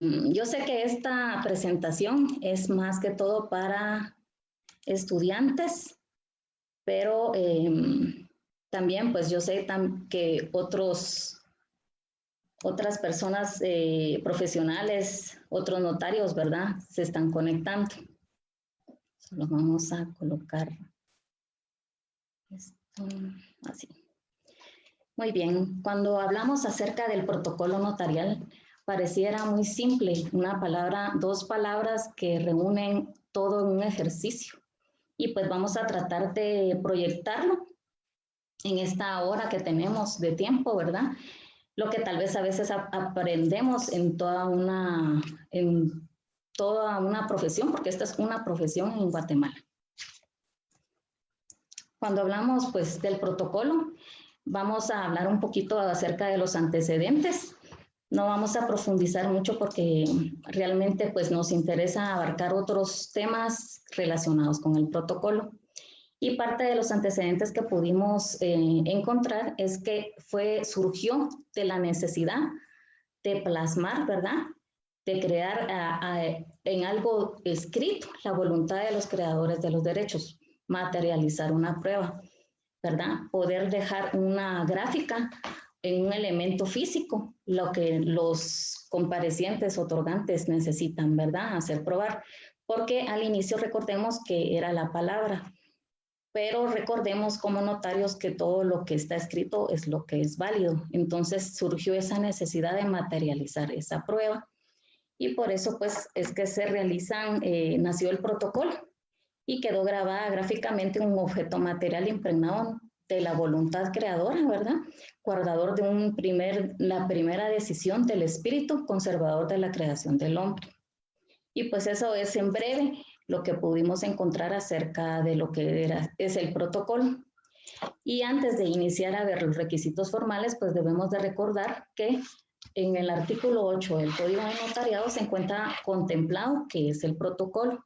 Yo sé que esta presentación es más que todo para estudiantes, pero también pues yo sé que otras personas profesionales, otros notarios, ¿verdad? Se están conectando. Solo vamos a colocar esto así. Muy bien, cuando hablamos acerca del protocolo notarial, pareciera muy simple, dos palabras que reúnen todo en un ejercicio. Y pues vamos a tratar de proyectarlo en esta hora que tenemos de tiempo, ¿verdad? Lo que tal vez a veces aprendemos en toda una profesión, porque esta es una profesión en Guatemala. Cuando hablamos pues del protocolo, vamos a hablar un poquito acerca de los antecedentes. No vamos a profundizar mucho porque realmente pues nos interesa abarcar otros temas relacionados con el protocolo. Y parte de los antecedentes que pudimos encontrar es que surgió de la necesidad de plasmar, ¿verdad? De crear en algo escrito la voluntad de los creadores de los derechos, materializar una prueba, ¿verdad? Poder dejar una gráfica en un elemento físico, lo que los comparecientes otorgantes necesitan, ¿verdad? Hacer probar, porque al inicio recordemos que era la palabra, pero recordemos como notarios que todo lo que está escrito es lo que es válido. Entonces surgió esa necesidad de materializar esa prueba y por eso pues es que nació el protocolo y quedó grabada gráficamente un objeto material impregnado de la voluntad creadora, ¿verdad? Guardador de la primera decisión del espíritu conservador de la creación del hombre. Y pues eso es en breve lo que pudimos encontrar acerca de lo que es el protocolo. Y antes de iniciar a ver los requisitos formales, pues debemos de recordar que en el artículo 8 del Código de Notariado se encuentra contemplado qué es el protocolo.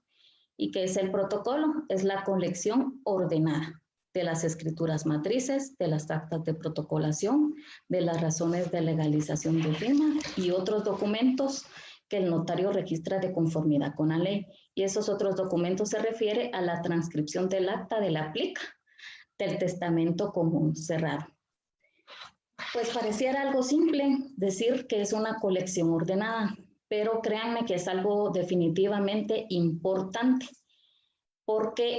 ¿Y qué es el protocolo? Es la colección ordenada de las escrituras matrices, de las actas de protocolación, de las razones de legalización de firma y otros documentos que el notario registra de conformidad con la ley. Y esos otros documentos se refiere a la transcripción del acta de la plica del testamento común cerrado. Pues pareciera algo simple decir que es una colección ordenada, pero créanme que es algo definitivamente importante, porque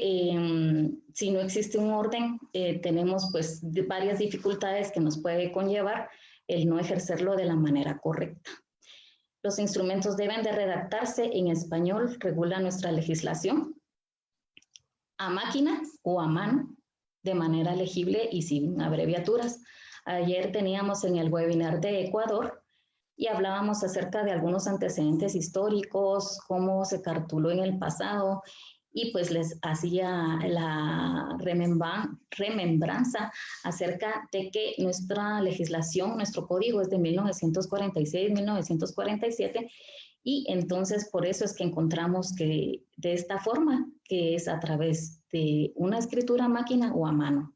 si no existe un orden, tenemos pues varias dificultades que nos puede conllevar el no ejercerlo de la manera correcta. Los instrumentos deben de redactarse en español, regula nuestra legislación, a máquina o a mano, de manera legible y sin abreviaturas. Ayer teníamos en el webinar de Ecuador y hablábamos acerca de algunos antecedentes históricos, cómo se cartuló en el pasado, y pues les hacía la remembranza acerca de que nuestra legislación, nuestro código es de 1946-1947, y entonces por eso es que encontramos que de esta forma, que es a través de una escritura a máquina o a mano.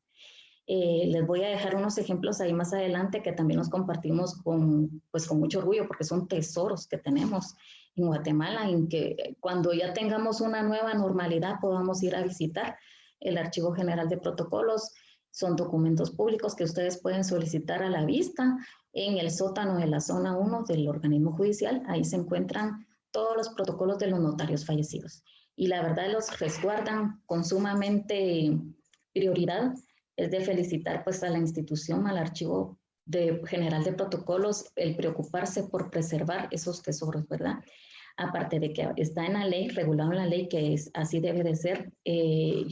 Les voy a dejar unos ejemplos ahí más adelante que también los compartimos con mucho orgullo, porque son tesoros que tenemos en Guatemala, en que cuando ya tengamos una nueva normalidad podamos ir a visitar el Archivo General de Protocolos. Son documentos públicos que ustedes pueden solicitar a la vista en el sótano de la zona 1 del organismo judicial. Ahí se encuentran todos los protocolos de los notarios fallecidos. Y la verdad los resguardan con sumamente prioridad. Es de felicitar pues a la institución, al Archivo General de Protocolos, el preocuparse por preservar esos tesoros, ¿verdad? Aparte de que está en la ley, regulado en la ley, que así debe de ser. He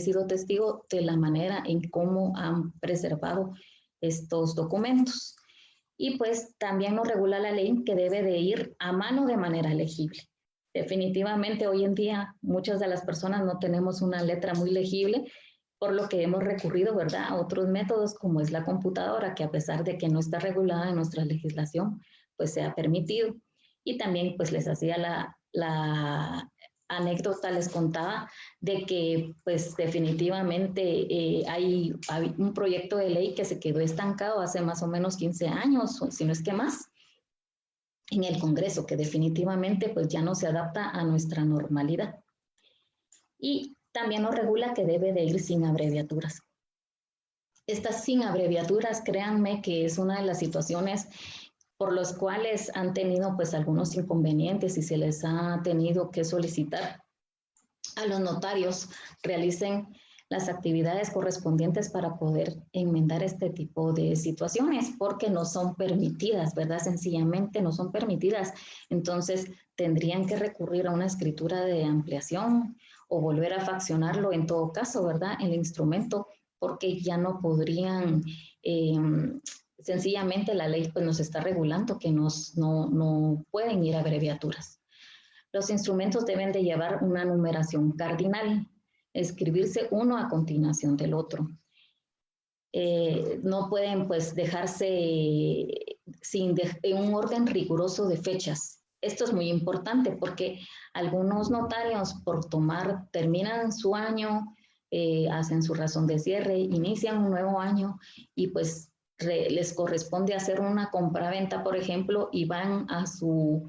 sido testigo de la manera en cómo han preservado estos documentos. Y pues también nos regula la ley que debe de ir a mano de manera legible. Definitivamente hoy en día muchas de las personas no tenemos una letra muy legible, por lo que hemos recurrido, ¿verdad?, a otros métodos como es la computadora, que a pesar de que no está regulada en nuestra legislación, pues se ha permitido. Y también pues les hacía la anécdota, les contaba de que pues definitivamente hay un proyecto de ley que se quedó estancado hace más o menos 15 años, si no es que más, en el Congreso, que definitivamente pues ya no se adapta a nuestra normalidad. Y también nos regula que debe de ir sin abreviaturas. Estas sin abreviaturas, créanme que es una de las situaciones por las cuales han tenido pues algunos inconvenientes y se les ha tenido que solicitar a los notarios realicen las actividades correspondientes para poder enmendar este tipo de situaciones, porque no son permitidas, ¿verdad? Sencillamente no son permitidas. Entonces, tendrían que recurrir a una escritura de ampliación o volver a faccionarlo en todo caso, ¿verdad? El instrumento, porque ya no podrían, sencillamente la ley pues, nos está regulando que no pueden ir a abreviaturas. Los instrumentos deben de llevar una numeración cardinal, escribirse uno a continuación del otro. No pueden pues dejarse en un orden riguroso de fechas. Esto es muy importante porque algunos notarios por terminan su año, hacen su razón de cierre, inician un nuevo año y pues les corresponde hacer una compraventa, por ejemplo, y van a su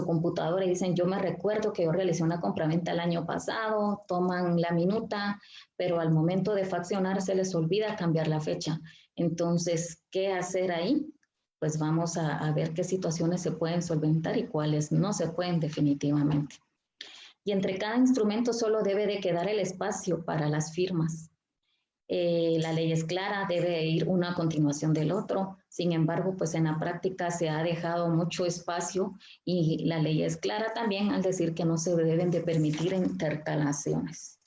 computadora y dicen, yo me recuerdo que yo realicé una compraventa el año pasado, toman la minuta, pero al momento de faccionar se les olvida cambiar la fecha. Entonces, ¿qué hacer ahí? Pues vamos a ver qué situaciones se pueden solventar y cuáles no se pueden definitivamente. Y entre cada instrumento solo debe de quedar el espacio para las firmas. La ley es clara, debe ir uno a continuación del otro. Sin embargo, pues en la práctica se ha dejado mucho espacio y la ley es clara también al decir que no se deben de permitir intercalaciones.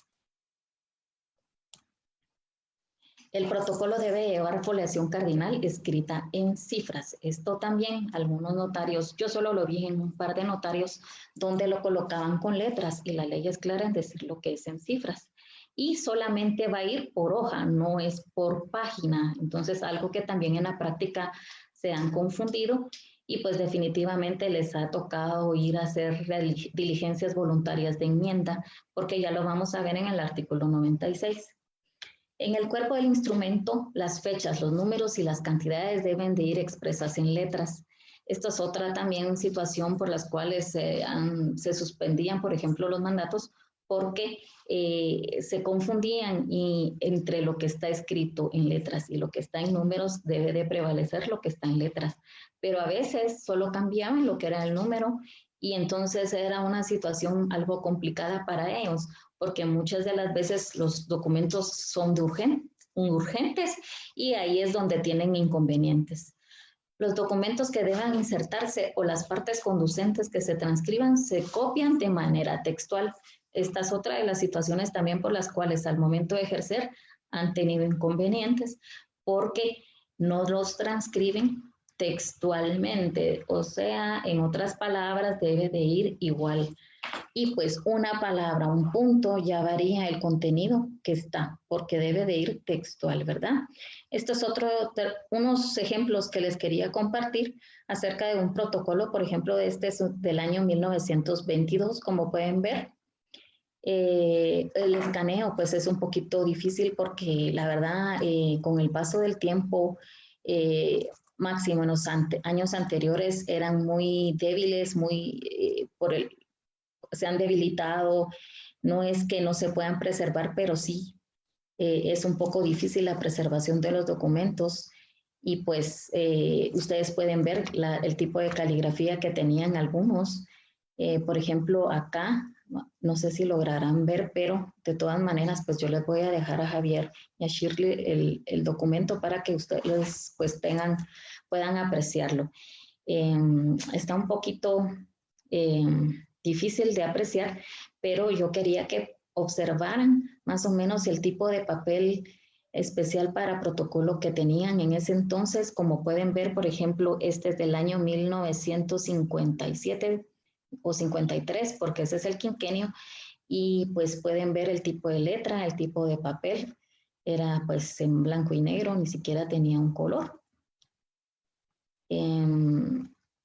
El protocolo debe llevar foliación cardinal escrita en cifras. Esto también algunos notarios, yo solo lo vi en un par de notarios donde lo colocaban con letras y la ley es clara en decir lo que es en cifras. Y solamente va a ir por hoja, no es por página. Entonces, algo que también en la práctica se han confundido y pues definitivamente les ha tocado ir a hacer diligencias voluntarias de enmienda, porque ya lo vamos a ver en el artículo 96. En el cuerpo del instrumento, las fechas, los números y las cantidades deben de ir expresas en letras. Esta es otra también situación por las cuales se suspendían, por ejemplo, los mandatos, porque se confundían y entre lo que está escrito en letras y lo que está en números debe de prevalecer lo que está en letras. Pero a veces solo cambiaban lo que era el número y entonces era una situación algo complicada para ellos, porque muchas de las veces los documentos son urgentes y ahí es donde tienen inconvenientes. Los documentos que deban insertarse o las partes conducentes que se transcriban se copian de manera textual. Esta es otra de las situaciones también por las cuales al momento de ejercer han tenido inconvenientes porque no los transcriben textualmente, o sea, en otras palabras, debe de ir igual. Y pues una palabra, un punto, ya varía el contenido que está, porque debe de ir textual, ¿verdad? Estos son unos ejemplos que les quería compartir acerca de un protocolo, por ejemplo, este es del año 1922, como pueden ver. El escaneo pues es un poquito difícil porque la verdad con el paso del tiempo máximo en los años anteriores eran muy débiles, se han debilitado, no es que no se puedan preservar, pero sí es un poco difícil la preservación de los documentos y pues ustedes pueden ver el tipo de caligrafía que tenían algunos. Por ejemplo, acá, no sé si lograrán ver, pero de todas maneras, pues yo les voy a dejar a Javier y a Shirley el documento para que ustedes pues puedan apreciarlo. Está un poquito difícil de apreciar, pero yo quería que observaran más o menos el tipo de papel especial para protocolo que tenían en ese entonces. Como pueden ver, por ejemplo, este es del año 1957 o 53, porque ese es el quinquenio, y pues pueden ver el tipo de letra, el tipo de papel, era pues en blanco y negro, ni siquiera tenía un color.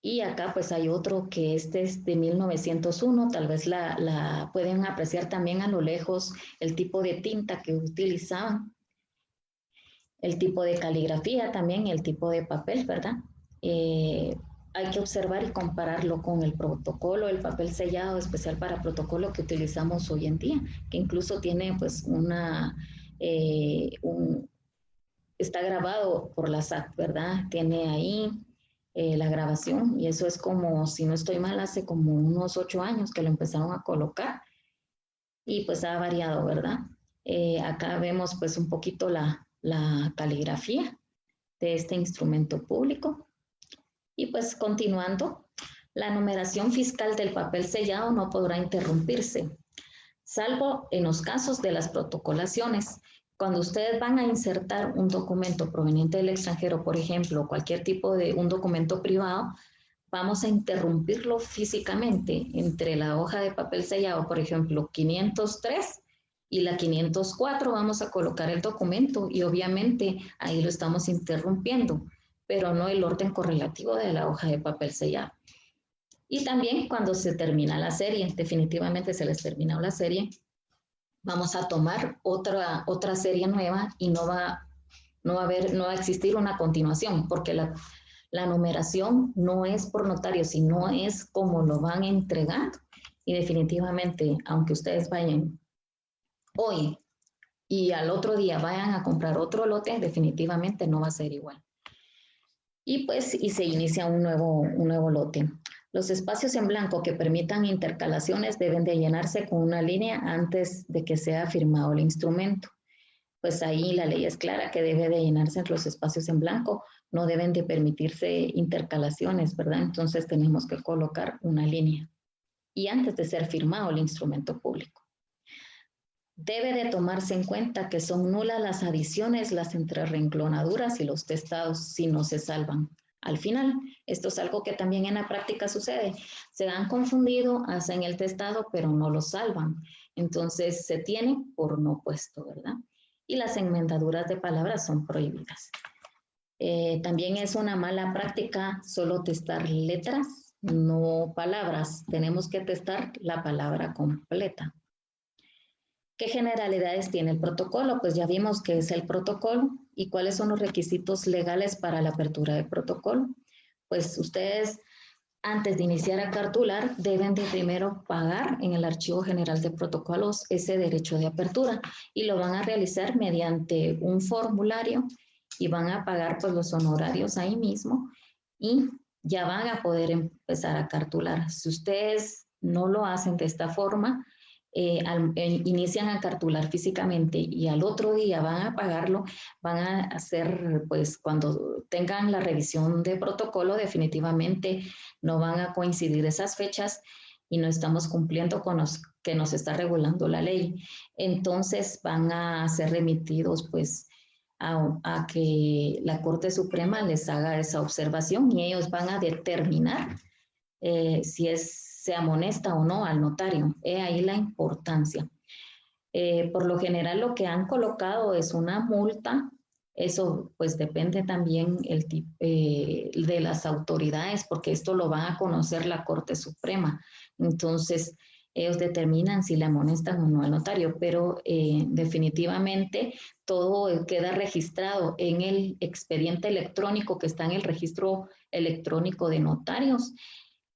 Y acá pues hay otro que este es de 1901, tal vez la pueden apreciar también a lo lejos el tipo de tinta que utilizaban, el tipo de caligrafía también, el tipo de papel, ¿verdad? hay que observar y compararlo con el protocolo, el papel sellado especial para protocolo que utilizamos hoy en día, que incluso tiene pues está grabado por la SAC, ¿verdad? Tiene ahí la grabación y eso es como, si no estoy mal, hace como unos 8 años que lo empezaron a colocar y pues ha variado, ¿verdad? Acá vemos pues un poquito la caligrafía de este instrumento público. Y pues continuando, la numeración fiscal del papel sellado no podrá interrumpirse, salvo en los casos de las protocolaciones. Cuando ustedes van a insertar un documento proveniente del extranjero, por ejemplo, cualquier tipo de un documento privado, vamos a interrumpirlo físicamente entre la hoja de papel sellado, por ejemplo, 503 y la 504, vamos a colocar el documento y obviamente ahí lo estamos interrumpiendo, pero no el orden correlativo de la hoja de papel sellado. Y también cuando se termina la serie, definitivamente se les terminó la serie, vamos a tomar otra serie nueva y no va a existir una continuación, porque la numeración no es por notario, sino es como lo van entregando. Y definitivamente, aunque ustedes vayan hoy y al otro día vayan a comprar otro lote, definitivamente no va a ser igual. Y se inicia un nuevo lote. Los espacios en blanco que permitan intercalaciones deben de llenarse con una línea antes de que sea firmado el instrumento. Pues ahí la ley es clara que debe de llenarse los espacios en blanco, no deben de permitirse intercalaciones, ¿verdad? Entonces tenemos que colocar una línea. Y antes de ser firmado el instrumento público. Debe de tomarse en cuenta que son nulas las adiciones, las entrerenglonaduras y los testados si no se salvan. Al final, esto es algo que también en la práctica sucede. Se han confundido, hacen el testado, pero no lo salvan. Entonces, se tiene por no puesto, ¿verdad? Y las enmendaduras de palabras son prohibidas. También es una mala práctica solo testar letras, no palabras. Tenemos que testar la palabra completa. ¿Qué generalidades tiene el protocolo? Pues ya vimos qué es el protocolo y cuáles son los requisitos legales para la apertura del protocolo. Pues ustedes, antes de iniciar a cartular, deben de primero pagar en el Archivo General de Protocolos ese derecho de apertura y lo van a realizar mediante un formulario y van a pagar pues los honorarios ahí mismo y ya van a poder empezar a cartular. Si ustedes no lo hacen de esta forma, inician a cartular físicamente y al otro día van a pagarlo, van a hacer, pues cuando tengan la revisión de protocolo, definitivamente no van a coincidir esas fechas y no estamos cumpliendo con los que nos está regulando la ley. Entonces van a ser remitidos pues a que la Corte Suprema les haga esa observación y ellos van a determinar si se amonesta o no al notario. He ahí la importancia. Por lo general lo que han colocado es una multa. Eso pues depende también de las autoridades, porque esto lo va a conocer la Corte Suprema. Entonces, ellos determinan si le amonestan o no al notario, pero definitivamente todo queda registrado en el expediente electrónico que está en el registro electrónico de notarios,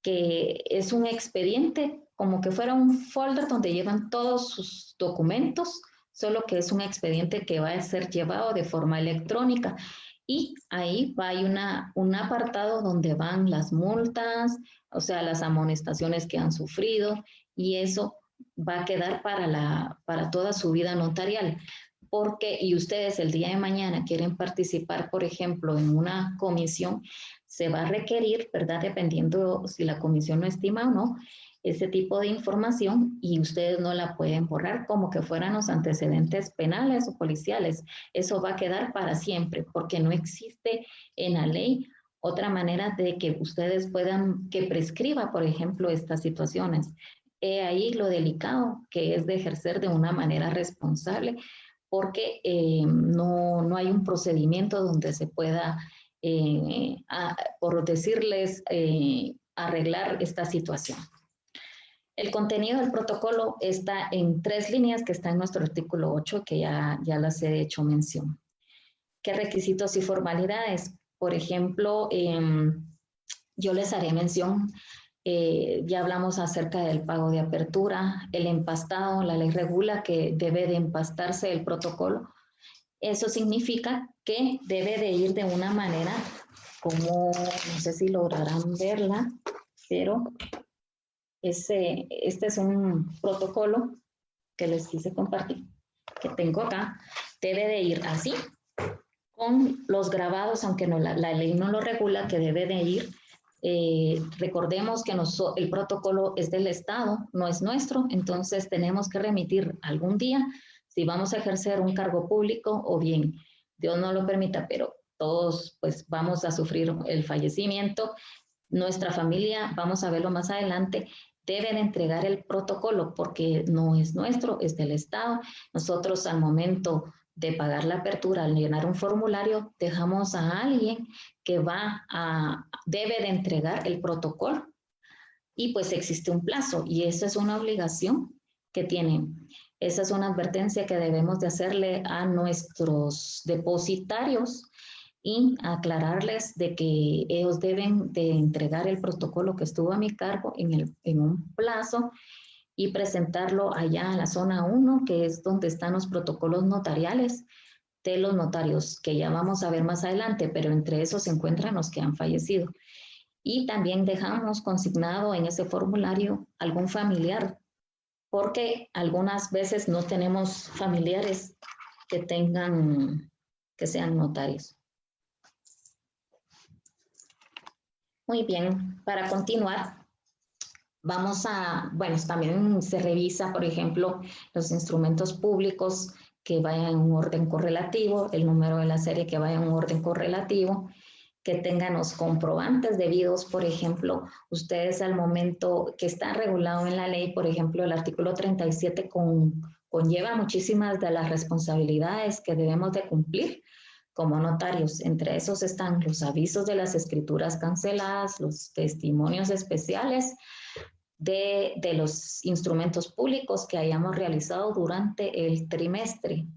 que es un expediente como que fuera un folder donde llevan todos sus documentos, solo que es un expediente que va a ser llevado de forma electrónica. Y ahí hay un apartado donde van las multas, o sea, las amonestaciones que han sufrido, y eso va a quedar para toda su vida notarial. Y ustedes el día de mañana quieren participar, por ejemplo, en una comisión, se va a requerir, ¿verdad? Dependiendo si la comisión lo estima o no, ese tipo de información y ustedes no la pueden borrar como que fueran los antecedentes penales o policiales. Eso va a quedar para siempre porque no existe en la ley otra manera de que ustedes puedan, que prescriba, por ejemplo, estas situaciones. Ahí lo delicado que es de ejercer de una manera responsable porque no hay un procedimiento donde se pueda, por decirles, arreglar esta situación. El contenido del protocolo está en 3 líneas que está en nuestro artículo 8, que ya las he hecho mención. ¿Qué requisitos y formalidades? Por ejemplo, yo les haré mención. Ya hablamos acerca del pago de apertura, el empastado, la ley regula que debe de empastarse el protocolo. Eso significa que debe de ir de una manera como, no sé si lograrán verla, pero este es un protocolo que les quise compartir, que tengo acá. Debe de ir así, con los grabados, aunque no, la ley no lo regula, que debe de ir. Recordemos que el protocolo es del Estado, no es nuestro, entonces tenemos que remitir algún día si vamos a ejercer un cargo público o bien, Dios no lo permita, pero todos pues vamos a sufrir el fallecimiento. Nuestra familia, vamos a verlo más adelante, debe de entregar el protocolo porque no es nuestro, es del Estado. Nosotros al momento de pagar la apertura, al llenar un formulario, dejamos a alguien que debe de entregar el protocolo y pues existe un plazo y esa es una obligación que tienen. Esa es una advertencia que debemos de hacerle a nuestros depositarios y aclararles de que ellos deben de entregar el protocolo que estuvo a mi cargo en un plazo y presentarlo allá a la zona 1, que es donde están los protocolos notariales de los notarios, que ya vamos a ver más adelante, pero entre esos se encuentran los que han fallecido. Y también dejamos consignado en ese formulario algún familiar, porque algunas veces no tenemos familiares que sean notarios. Muy bien, para continuar, también se revisa, por ejemplo, los instrumentos públicos que vayan en un orden correlativo, el número de la serie que vaya en un orden correlativo, que tengan los comprobantes debidos, por ejemplo, ustedes al momento que está regulado en la ley, por ejemplo, el artículo 37 conlleva muchísimas de las responsabilidades que debemos de cumplir como notarios. Entre esos están los avisos de las escrituras canceladas, los testimonios especiales de los instrumentos públicos que hayamos realizado durante el trimestre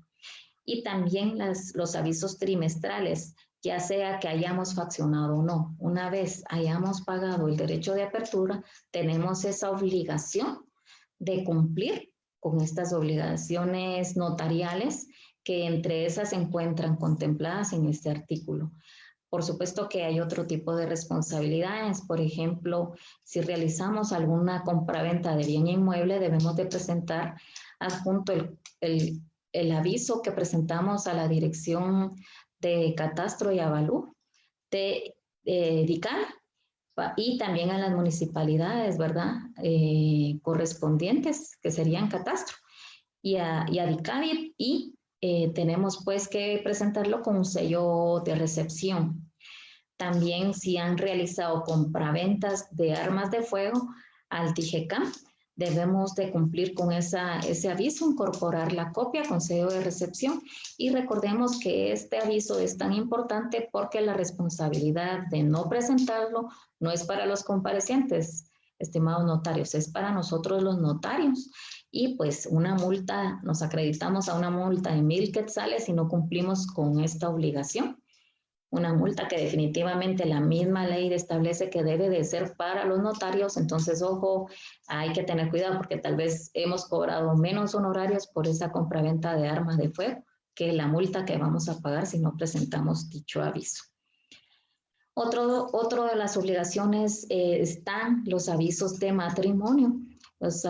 y también los avisos trimestrales, ya sea que hayamos faccionado o no. Una vez hayamos pagado el derecho de apertura, tenemos esa obligación de cumplir con estas obligaciones notariales que entre esas se encuentran contempladas en este artículo. Por supuesto que hay otro tipo de responsabilidades. Por ejemplo, si realizamos alguna compraventa de bien inmueble, debemos de presentar adjunto el aviso que presentamos a la Dirección de Catastro y Avalú de DICAL y también a las municipalidades, ¿verdad? Correspondientes, que serían Catastro, y a DICAVIP, y tenemos pues que presentarlo con un sello de recepción. También si han realizado compraventas de armas de fuego al DIGECAM, debemos de cumplir con ese aviso, incorporar la copia con sello de recepción y recordemos que este aviso es tan importante porque la responsabilidad de no presentarlo no es para los comparecientes, estimados notarios, es para nosotros los notarios. Y pues una multa, nos acreditamos a una multa de 1,000 quetzales si no cumplimos con esta obligación. Una multa que definitivamente la misma ley establece que debe de ser para los notarios, entonces ojo, hay que tener cuidado porque tal vez hemos cobrado menos honorarios por esa compraventa de armas de fuego que la multa que vamos a pagar si no presentamos dicho aviso. Otro de las obligaciones están los avisos de matrimonio. Los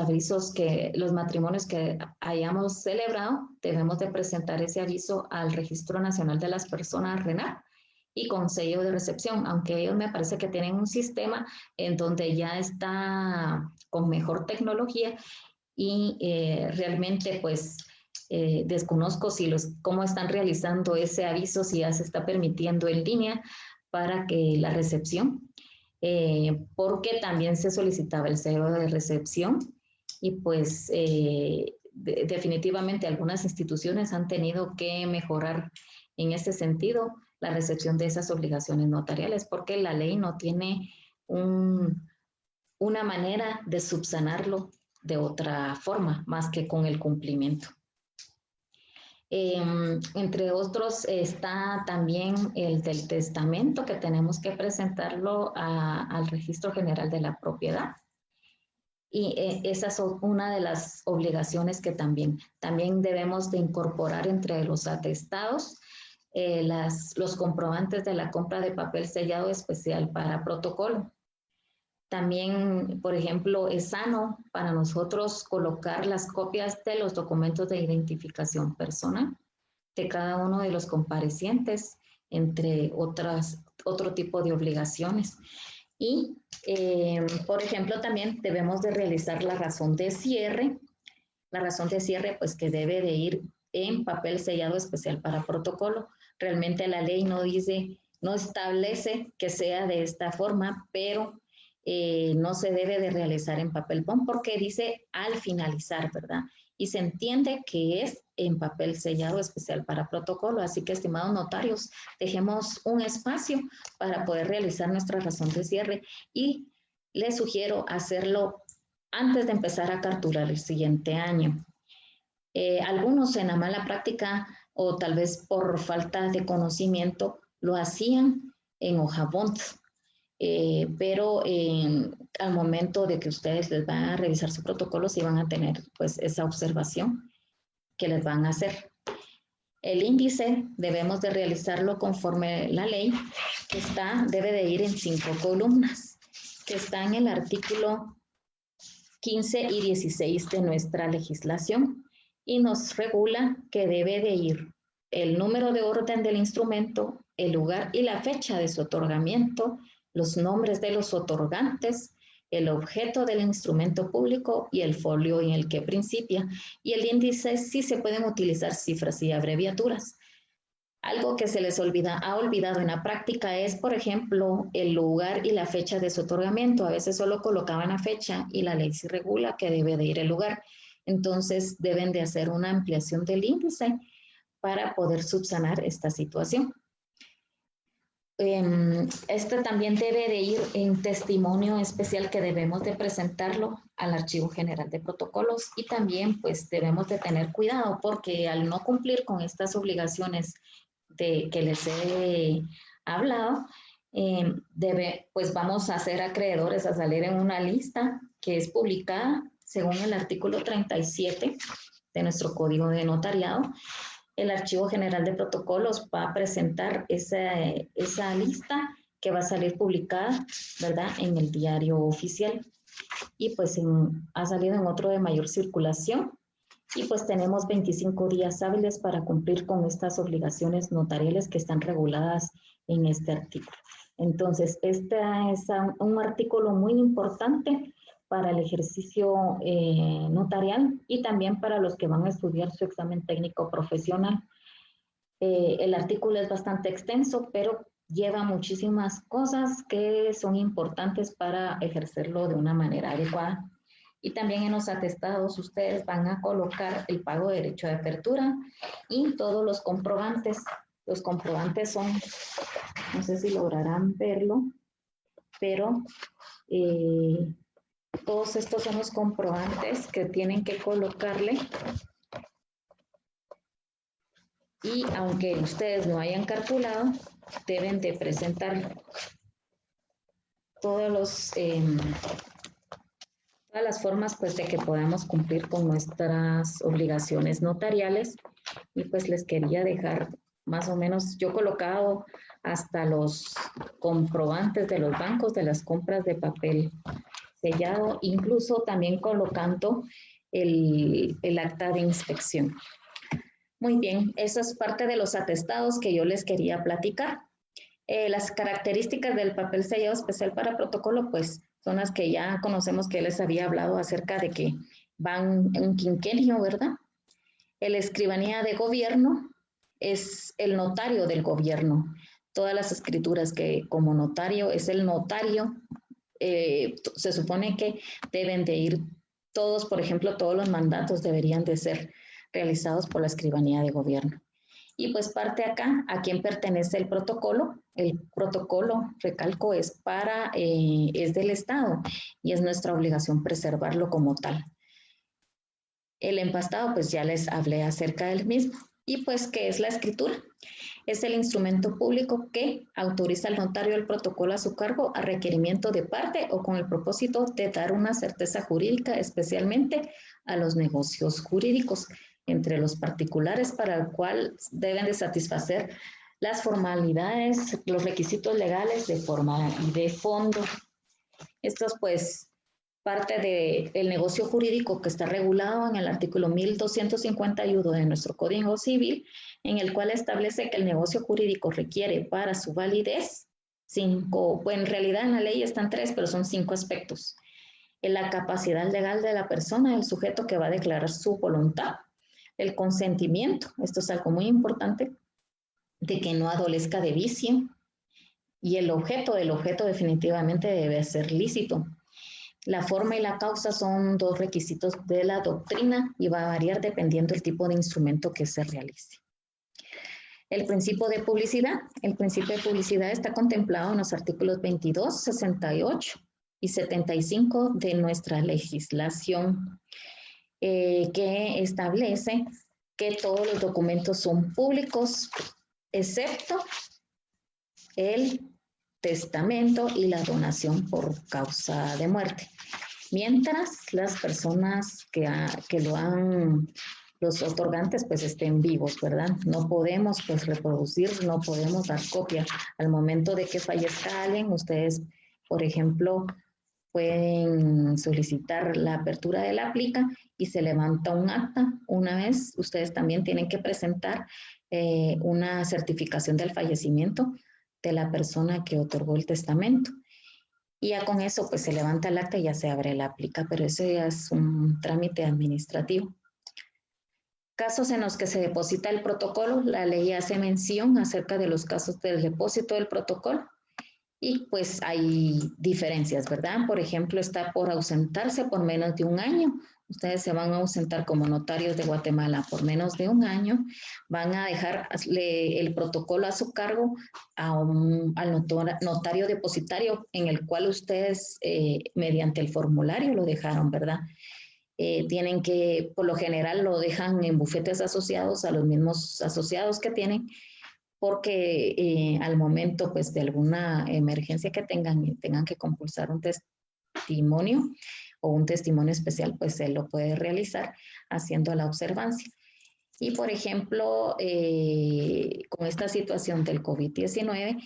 matrimonios que hayamos celebrado, debemos de presentar ese aviso al Registro Nacional de las Personas RENAP y con sello de recepción, aunque ellos me parece que tienen un sistema en donde ya está con mejor tecnología y realmente pues desconozco cómo están realizando ese aviso, si ya se está permitiendo en línea para que la recepción, porque también se solicitaba el sello de recepción y pues definitivamente algunas instituciones han tenido que mejorar en ese sentido la recepción de esas obligaciones notariales porque la ley no tiene una manera de subsanarlo de otra forma más que con el cumplimiento. Entre otros está también el del testamento, que tenemos que presentarlo al Registro General de la Propiedad. Y esa es una de las obligaciones que también debemos de incorporar entre los atestados, los comprobantes de la compra de papel sellado especial para protocolo. También, por ejemplo, es sano para nosotros colocar las copias de los documentos de identificación personal de cada uno de los comparecientes, entre otro tipo de obligaciones. Y, por ejemplo, también debemos de realizar la razón de cierre. La razón de cierre, pues, que debe de ir en papel sellado especial para protocolo. Realmente la ley no dice, no establece que sea de esta forma, pero no se debe de realizar en papel bond porque dice al finalizar, ¿verdad? Y se entiende que es en papel sellado especial para protocolo. Así que, estimados notarios, dejemos un espacio para poder realizar nuestra razón de cierre y les sugiero hacerlo antes de empezar a cartular el siguiente año. Algunos en la mala práctica o tal vez por falta de conocimiento lo hacían en hoja bond. Pero al momento de que ustedes les van a revisar su protocolo, sí van a tener pues esa observación que les van a hacer. El índice debemos de realizarlo conforme la ley, que debe de ir en 5 columnas, que está en el artículo 15 y 16 de nuestra legislación y nos regula que debe de ir el número de orden del instrumento, el lugar y la fecha de su otorgamiento, los nombres de los otorgantes, el objeto del instrumento público y el folio en el que principia. Y el índice sí se pueden utilizar cifras y abreviaturas. Algo que se les ha olvidado en la práctica es, por ejemplo, el lugar y la fecha de su otorgamiento. A veces solo colocaban la fecha y la ley sí regula que debe de ir el lugar. Entonces deben de hacer una ampliación del índice para poder subsanar esta situación. Este también debe de ir en testimonio especial que debemos de presentarlo al Archivo General de Protocolos y también pues debemos de tener cuidado porque al no cumplir con estas obligaciones que les he hablado, pues vamos a ser acreedores a salir en una lista que es publicada según el artículo 37 de nuestro Código de Notariado. El Archivo General de Protocolos va a presentar esa lista que va a salir publicada, ¿verdad?, en el diario oficial. Y pues ha salido en otro de mayor circulación. Y pues tenemos 25 días hábiles para cumplir con estas obligaciones notariales que están reguladas en este artículo. Entonces, este es un artículo muy importante para el ejercicio notarial y también para los que van a estudiar su examen técnico profesional. El artículo es bastante extenso, pero lleva muchísimas cosas que son importantes para ejercerlo de una manera adecuada. Y también en los atestados ustedes van a colocar el pago de derecho de apertura y todos los comprobantes. Los comprobantes son, no sé si lograrán verlo, pero todos estos son los comprobantes que tienen que colocarle. Y aunque ustedes no hayan calculado, deben de presentar todas las formas pues de que podamos cumplir con nuestras obligaciones notariales. Y pues les quería dejar más o menos, yo he colocado hasta los comprobantes de los bancos de las compras de papel sellado, incluso también colocando el acta de inspección. Muy bien, eso es parte de los atestados que yo les quería platicar. Las características del papel sellado especial para protocolo, pues son las que ya conocemos que les había hablado acerca de que van en un quinquenio, ¿verdad? El escribanía de gobierno es el notario del gobierno. Todas las escrituras que como notario es el notario, se supone que deben de ir todos, por ejemplo, todos los mandatos deberían de ser realizados por la escribanía de gobierno. Y pues parte acá, ¿a quién pertenece el protocolo? El protocolo, recalco, es del Estado y es nuestra obligación preservarlo como tal. El empastado, pues ya les hablé acerca del mismo. Y pues, ¿qué es la escritura? Es el instrumento público que autoriza al notario el protocolo a su cargo a requerimiento de parte o con el propósito de dar una certeza jurídica, especialmente a los negocios jurídicos entre los particulares, para el cual deben de satisfacer las formalidades, los requisitos legales de forma y de fondo. Esto es pues parte del negocio jurídico que está regulado en el artículo 1251 de nuestro Código Civil, en el cual establece que el negocio jurídico requiere para su validez en realidad en la ley están 3, pero son 5 aspectos. La capacidad legal de la persona, el sujeto que va a declarar su voluntad, el consentimiento, esto es algo muy importante, de que no adolezca de vicio, y el objeto definitivamente debe ser lícito. La forma y la causa son 2 requisitos de la doctrina y va a variar dependiendo del tipo de instrumento que se realice. El principio de publicidad. El principio de publicidad está contemplado en los artículos 22, 68 y 75 de nuestra legislación, que establece que todos los documentos son públicos, excepto el testamento y la donación por causa de muerte. Mientras las personas que lo han, los otorgantes, pues estén vivos, ¿verdad? No podemos pues reproducir, no podemos dar copia. Al momento de que fallezca alguien, ustedes, por ejemplo, pueden solicitar la apertura de la plica y se levanta un acta. Una vez, ustedes también tienen que presentar una certificación del fallecimiento de la persona que otorgó el testamento. Y ya con eso pues se levanta el acta y ya se abre la plica, pero eso ya es un trámite administrativo. Casos en los que se deposita el protocolo, la ley hace mención acerca de los casos del depósito del protocolo y pues hay diferencias, ¿verdad? Por ejemplo, está por ausentarse por menos de un año. Ustedes se van a ausentar como notarios de Guatemala por menos de un año, van a dejar el protocolo a su cargo al notario depositario en el cual ustedes mediante el formulario lo dejaron, ¿verdad? Tienen que, por lo general, lo dejan en bufetes asociados a los mismos asociados que tienen, porque al momento pues de alguna emergencia que tengan y tengan que compulsar un testimonio o un testimonio especial, pues se lo puede realizar haciendo la observancia. Y por ejemplo, con esta situación del COVID-19,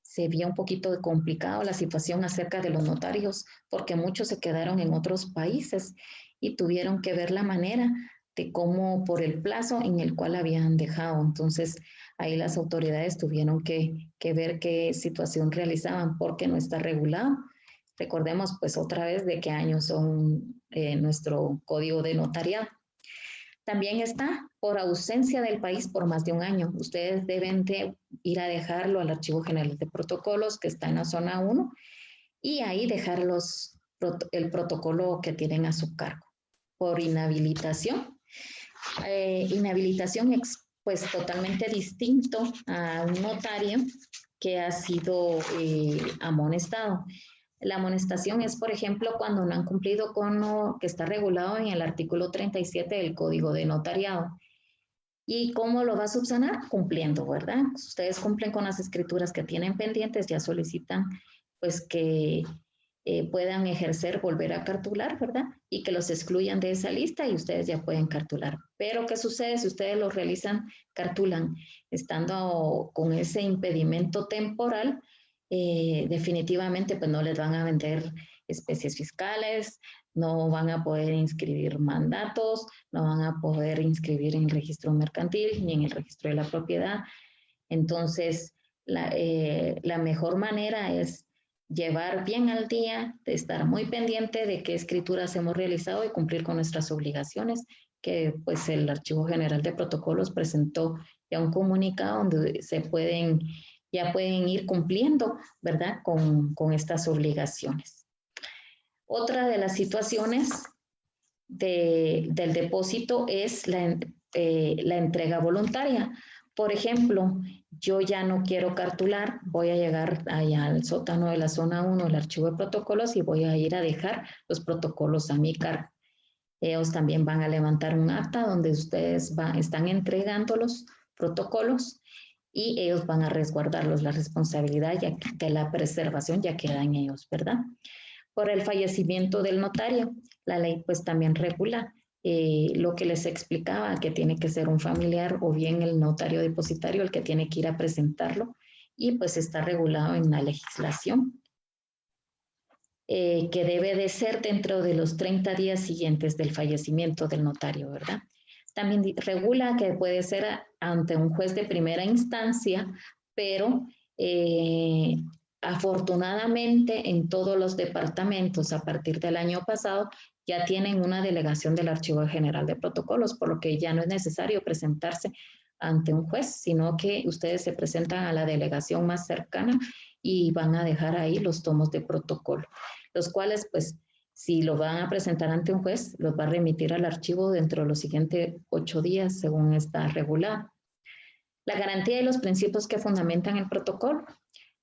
se vio un poquito complicado la situación acerca de los notarios, porque muchos se quedaron en otros países y tuvieron que ver la manera de cómo, por el plazo en el cual habían dejado. Entonces, ahí las autoridades tuvieron que ver qué situación realizaban, porque no está regulado. Recordemos, pues, otra vez de qué años son nuestro código de notariado. También está por ausencia del país por más de un año. Ustedes deben de ir a dejarlo al Archivo General de Protocolos, que está en la zona 1, y ahí dejar el protocolo que tienen a su cargo. Por inhabilitación. Inhabilitación es pues totalmente distinto a un notario que ha sido amonestado. La amonestación es, por ejemplo, cuando no han cumplido con lo que está regulado en el artículo 37 del Código de Notariado. ¿Y cómo lo va a subsanar? Cumpliendo, ¿verdad? Ustedes cumplen con las escrituras que tienen pendientes, ya solicitan pues que puedan ejercer, volver a cartular, ¿verdad? Y que los excluyan de esa lista y ustedes ya pueden cartular. Pero ¿qué sucede si ustedes lo realizan, cartulan, estando con ese impedimento temporal? Definitivamente pues no les van a vender especies fiscales, no van a poder inscribir mandatos, no van a poder inscribir en el registro mercantil ni en el registro de la propiedad. Entonces, la mejor manera es llevar bien al día, de estar muy pendiente de qué escrituras hemos realizado y cumplir con nuestras obligaciones, que pues el Archivo General de Protocolos presentó ya un comunicado donde ya pueden ir cumpliendo, ¿verdad?, con estas obligaciones. Otra de las situaciones del depósito es la entrega voluntaria. Por ejemplo, yo ya no quiero cartular, voy a llegar allá al sótano de la zona 1 del archivo de protocolos y voy a ir a dejar los protocolos a mi cargo. Ellos también van a levantar un acta donde ustedes están entregando los protocolos y ellos van a resguardarlos. La responsabilidad de la preservación ya queda en ellos, ¿verdad? Por el fallecimiento del notario, la ley pues también regula lo que les explicaba, que tiene que ser un familiar o bien el notario depositario el que tiene que ir a presentarlo y pues está regulado en la legislación. Que debe de ser dentro de los 30 días siguientes del fallecimiento del notario, ¿verdad? También regula que puede ser ante un juez de primera instancia, pero afortunadamente en todos los departamentos a partir del año pasado ya tienen una delegación del Archivo General de Protocolos, por lo que ya no es necesario presentarse ante un juez, sino que ustedes se presentan a la delegación más cercana y van a dejar ahí los tomos de protocolo, los cuales pues si lo van a presentar ante un juez, los va a remitir al archivo dentro de los siguientes 8 días, según está regulado. La garantía y los principios que fundamentan el protocolo.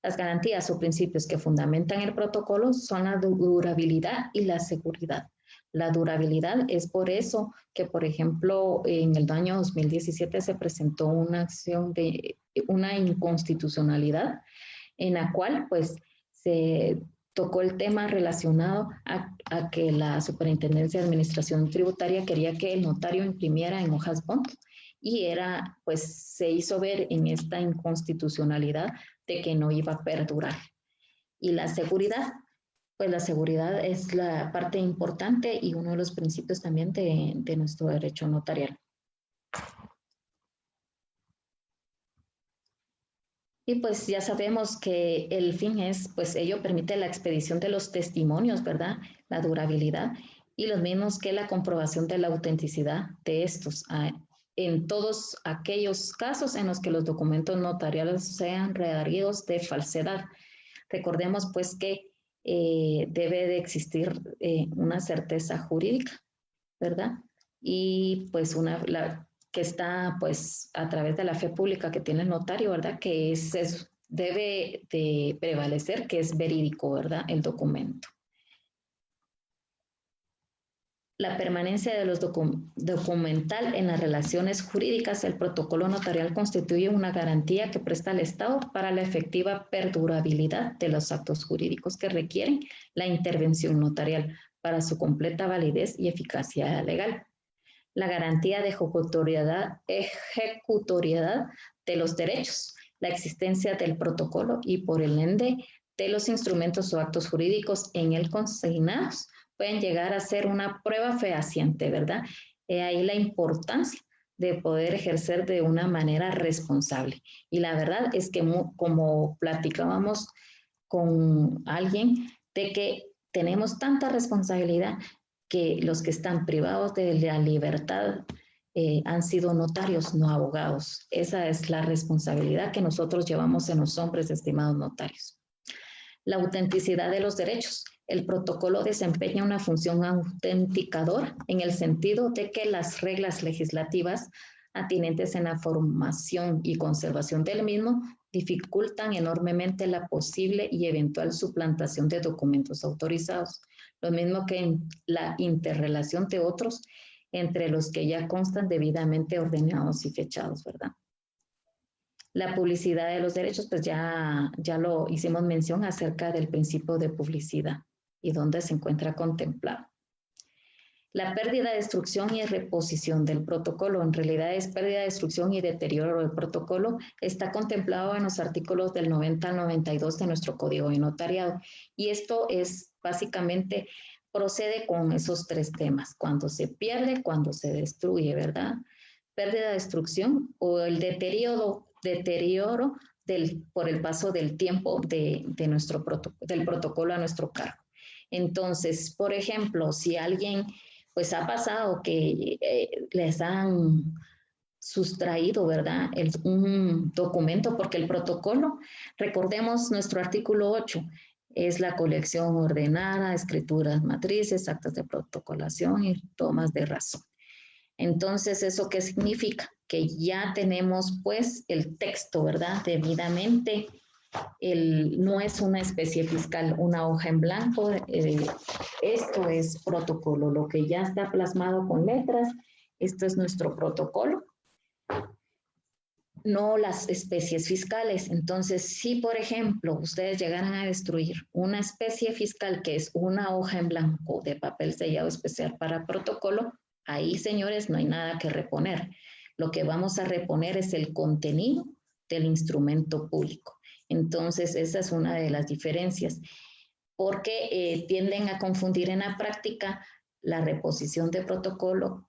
Las garantías o principios que fundamentan el protocolo son la durabilidad y la seguridad. La durabilidad es por eso que, por ejemplo, en el año 2017 se presentó una acción de una inconstitucionalidad en la cual, pues, se tocó el tema relacionado a que la Superintendencia de Administración Tributaria quería que el notario imprimiera en hojas bond y era, pues, se hizo ver en esta inconstitucionalidad de que no iba a perdurar. Y la seguridad, pues la seguridad es la parte importante y uno de los principios también de nuestro derecho notarial. Y pues ya sabemos que el fin es, pues ello permite la expedición de los testimonios, ¿verdad? La durabilidad y los mismos que la comprobación de la autenticidad de estos en todos aquellos casos en los que los documentos notariales sean redarguidos de falsedad. Recordemos pues que debe de existir una certeza jurídica, ¿verdad? Y pues que está pues a través de la fe pública que tiene el notario, ¿verdad? Que debe de prevalecer que es verídico, ¿verdad? El documento. La permanencia de los documental en las relaciones jurídicas, el protocolo notarial constituye una garantía que presta al Estado para la efectiva perdurabilidad de los actos jurídicos que requieren la intervención notarial para su completa validez y eficacia legal. La garantía de ejecutoriedad de los derechos, la existencia del protocolo y por el ende de los instrumentos o actos jurídicos en él consignados pueden llegar a ser una prueba fehaciente, ¿verdad? Ahí la importancia de poder ejercer de una manera responsable. Y la verdad es que como platicábamos con alguien, de que tenemos tanta responsabilidad que los que están privados de la libertad han sido notarios, no abogados. Esa es la responsabilidad que nosotros llevamos en los hombres, estimados notarios. La autenticidad de los derechos. El protocolo desempeña una función autenticadora en el sentido de que las reglas legislativas atinentes en la formación y conservación del mismo dificultan enormemente la posible y eventual suplantación de documentos autorizados, lo mismo que en la interrelación de otros entre los que ya constan debidamente ordenados y fechados, ¿verdad? La publicidad de los derechos, pues ya lo hicimos mención acerca del principio de publicidad y dónde se encuentra contemplado. La pérdida, destrucción y reposición del protocolo, en realidad es pérdida, destrucción y deterioro del protocolo, está contemplado en los artículos del 90 al 92 de nuestro Código de Notariado. Y esto es básicamente, procede con esos tres temas, cuando se pierde, cuando se destruye, ¿verdad? Pérdida, destrucción o el deterioro por el paso del tiempo del protocolo a nuestro cargo. Entonces, por ejemplo, si alguien pues ha pasado que les han sustraído, ¿verdad? Un documento, porque el protocolo, recordemos nuestro artículo 8, es la colección ordenada, escrituras matrices, actas de protocolación y tomas de razón. Entonces, ¿eso qué significa? Que ya tenemos pues el texto, ¿verdad? Debidamente no es una especie fiscal, una hoja en blanco. Esto es protocolo, lo que ya está plasmado con letras. Esto es nuestro protocolo, no las especies fiscales. Entonces, si por ejemplo ustedes llegaran a destruir una especie fiscal que es una hoja en blanco de papel sellado especial para protocolo, ahí, señores, no hay nada que reponer. Lo que vamos a reponer es el contenido del instrumento público. Entonces, esa es una de las diferencias, porque tienden a confundir en la práctica la reposición de protocolo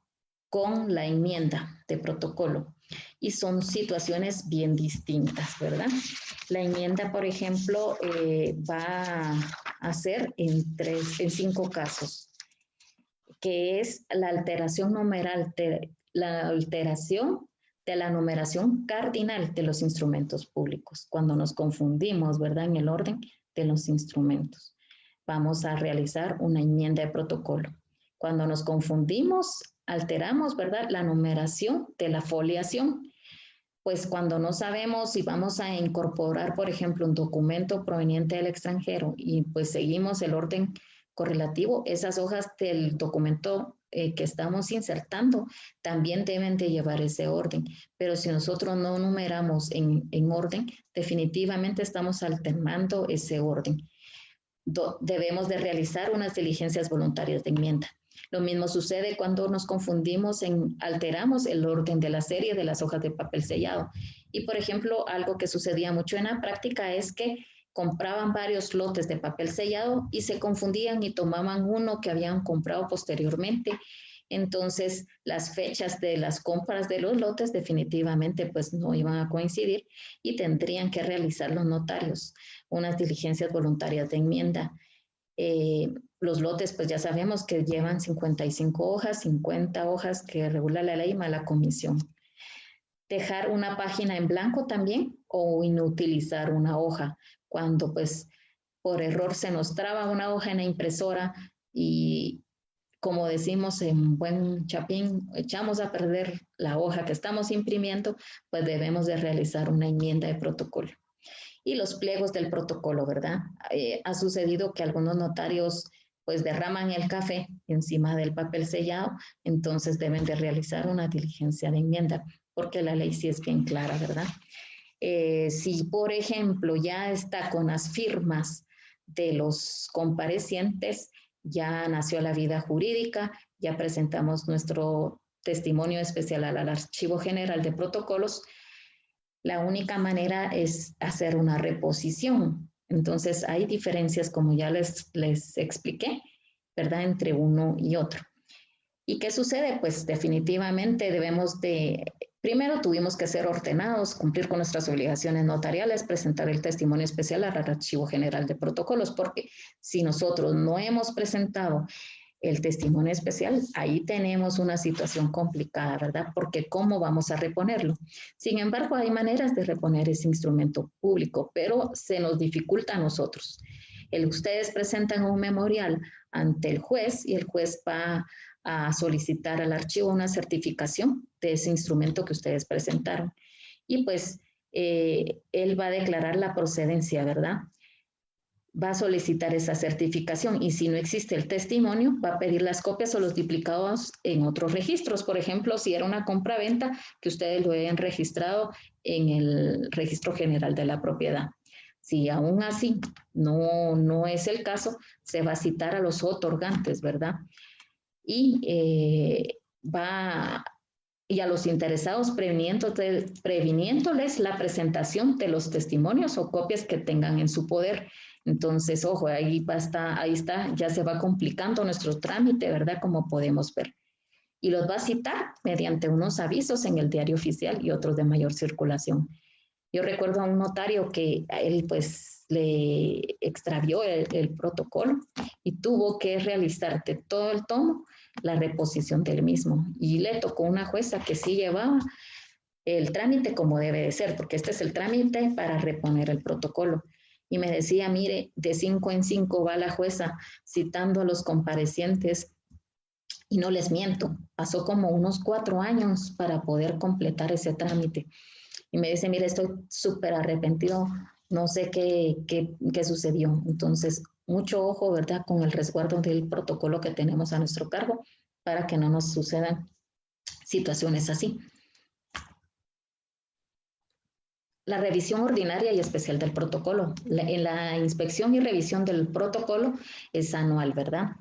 con la enmienda de protocolo. Y son situaciones bien distintas, ¿verdad? La enmienda, por ejemplo, va a ser en 5 casos, que es la alteración numeral, la alteración de la numeración cardinal de los instrumentos públicos, cuando nos confundimos, ¿verdad?, en el orden de los instrumentos. Vamos a realizar una enmienda de protocolo. Cuando nos confundimos, alteramos, ¿verdad?, la numeración de la foliación. Pues cuando no sabemos si vamos a incorporar, por ejemplo, un documento proveniente del extranjero y pues seguimos el orden correlativo, esas hojas del documento que estamos insertando también deben de llevar ese orden. Pero si nosotros no numeramos en orden, definitivamente estamos alternando ese orden. Debemos de realizar unas diligencias voluntarias de enmienda. Lo mismo sucede cuando nos confundimos alteramos el orden de la serie de las hojas de papel sellado. Y, por ejemplo, algo que sucedía mucho en la práctica es que compraban varios lotes de papel sellado y se confundían y tomaban uno que habían comprado posteriormente. Entonces, las fechas de las compras de los lotes definitivamente pues no iban a coincidir y tendrían que realizar los notarios unas diligencias voluntarias de enmienda. Los lotes, pues ya sabemos que llevan 55 hojas, 50 hojas que regula la ley más la comisión. Dejar una página en blanco también o inutilizar una hoja. Cuando pues por error se nos traba una hoja en la impresora y como decimos en buen chapín, echamos a perder la hoja que estamos imprimiendo, pues debemos de realizar una enmienda de protocolo. Y los pliegos del protocolo, ¿verdad? Ha sucedido que algunos notarios pues derraman el café encima del papel sellado, entonces deben de realizar una diligencia de enmienda, porque la ley sí es bien clara, ¿verdad? Si, por ejemplo, ya está con las firmas de los comparecientes, ya nació la vida jurídica, ya presentamos nuestro testimonio especial al Archivo General de Protocolos, la única manera es hacer una reposición. Entonces, hay diferencias, como ya les expliqué, ¿verdad?, entre uno y otro. ¿Y qué sucede? Pues definitivamente debemos de, primero tuvimos que ser ordenados, cumplir con nuestras obligaciones notariales, presentar el testimonio especial al Archivo General de Protocolos, porque si nosotros no hemos presentado el testimonio especial, ahí tenemos una situación complicada, ¿verdad? Porque ¿cómo vamos a reponerlo? Sin embargo, hay maneras de reponer ese instrumento público, pero se nos dificulta a nosotros. Ustedes presentan un memorial ante el juez y el juez va a solicitar al archivo una certificación de ese instrumento que ustedes presentaron. Y pues él va a declarar la procedencia, ¿verdad? Va a solicitar esa certificación y si no existe el testimonio, va a pedir las copias o los duplicados en otros registros. Por ejemplo, si era una compra-venta, que ustedes lo hayan registrado en el Registro General de la Propiedad. Si aún así no es el caso, se va a citar a los otorgantes, ¿verdad? Y a los interesados previniéndoles la presentación de los testimonios o copias que tengan en su poder. Entonces, ojo, ahí está, ya se va complicando nuestro trámite, ¿verdad? Como podemos ver. Y los va a citar mediante unos avisos en el diario oficial y otros de mayor circulación. Yo recuerdo a un notario que a él pues le extravió el protocolo y tuvo que realizar de todo el tomo la reposición del mismo. Y le tocó una jueza que sí llevaba el trámite como debe de ser, porque este es el trámite para reponer el protocolo. Y me decía, mire, de 5 en 5 va la jueza citando a los comparecientes y no les miento, pasó como unos 4 años para poder completar ese trámite. Y me dice, mire, estoy súper arrepentido, no sé qué sucedió. Entonces, mucho ojo, ¿verdad?, con el resguardo del protocolo que tenemos a nuestro cargo para que no nos sucedan situaciones así. La revisión ordinaria y especial del protocolo. En la inspección y revisión del protocolo es anual, ¿verdad?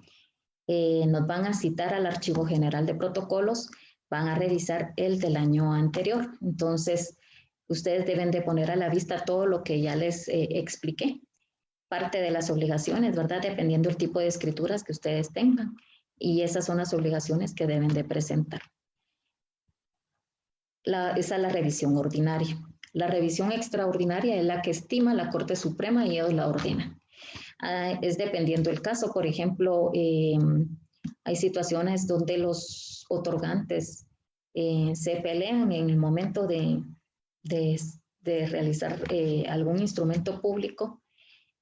Nos van a citar al Archivo General de Protocolos, van a revisar el del año anterior. Entonces, ustedes deben de poner a la vista todo lo que ya les expliqué. Parte de las obligaciones, ¿verdad? Dependiendo del tipo de escrituras que ustedes tengan. Y esas son las obligaciones que deben de presentar. Esa es la revisión ordinaria. La revisión extraordinaria es la que estima la Corte Suprema y ellos la ordenan. Es dependiendo del caso. Por ejemplo, hay situaciones donde los otorgantes se pelean en el momento de realizar algún instrumento público